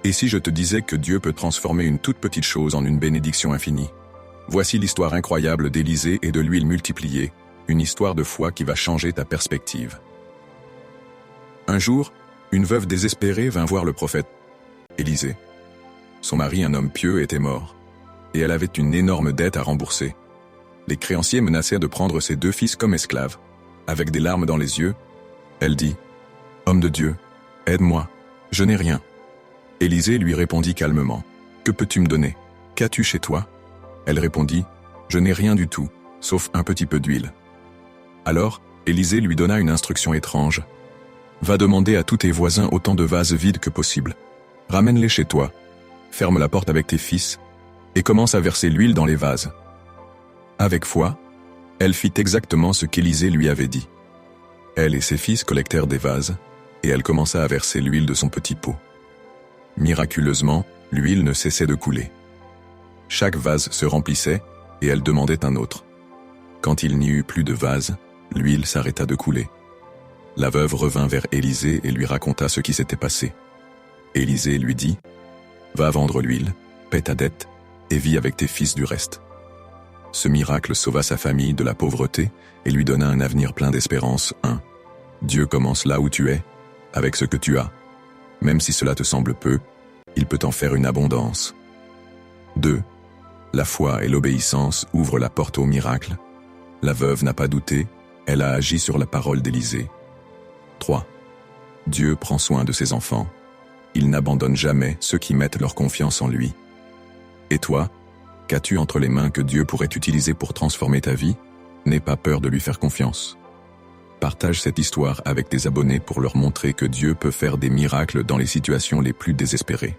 Et si je te disais que Dieu peut transformer une toute petite chose en une bénédiction infinie? Voici l'histoire incroyable d'Élisée et de l'huile multipliée, une histoire de foi qui va changer ta perspective. Un jour, une veuve désespérée vint voir le prophète Élisée. Son mari, un homme pieux, était mort, et elle avait une énorme dette à rembourser. Les créanciers menaçaient de prendre ses 2 fils comme esclaves. Avec des larmes dans les yeux, elle dit « Homme de Dieu, aide-moi, je n'ai rien. » Élisée lui répondit calmement « Que peux-tu me donner? Qu'as-tu chez toi ?» Elle répondit « Je n'ai rien du tout, sauf un petit peu d'huile. » Alors, Élisée lui donna une instruction étrange. « Va demander à tous tes voisins autant de vases vides que possible. Ramène-les chez toi, ferme la porte avec tes fils, et commence à verser l'huile dans les vases. » Avec foi, elle fit exactement ce qu'Élisée lui avait dit. Elle et ses fils collectèrent des vases, et elle commença à verser l'huile de son petit pot. Miraculeusement, l'huile ne cessait de couler. Chaque vase se remplissait, et elle demandait un autre. Quand il n'y eut plus de vase, l'huile s'arrêta de couler. La veuve revint vers Élisée et lui raconta ce qui s'était passé. Élisée lui dit « Va vendre l'huile, paie ta dette, et vis avec tes fils du reste. » Ce miracle sauva sa famille de la pauvreté et lui donna un avenir plein d'espérance. 1. Dieu commence là où tu es, avec ce que tu as. Même si cela te semble peu, il peut en faire une abondance. 2. La foi et l'obéissance ouvrent la porte au miracle. La veuve n'a pas douté, elle a agi sur la parole d'Élisée. 3. Dieu prend soin de ses enfants. Il n'abandonne jamais ceux qui mettent leur confiance en lui. Et toi, qu'as-tu entre les mains que Dieu pourrait utiliser pour transformer ta vie? N'aie pas peur de lui faire confiance. Partage cette histoire avec tes abonnés pour leur montrer que Dieu peut faire des miracles dans les situations les plus désespérées.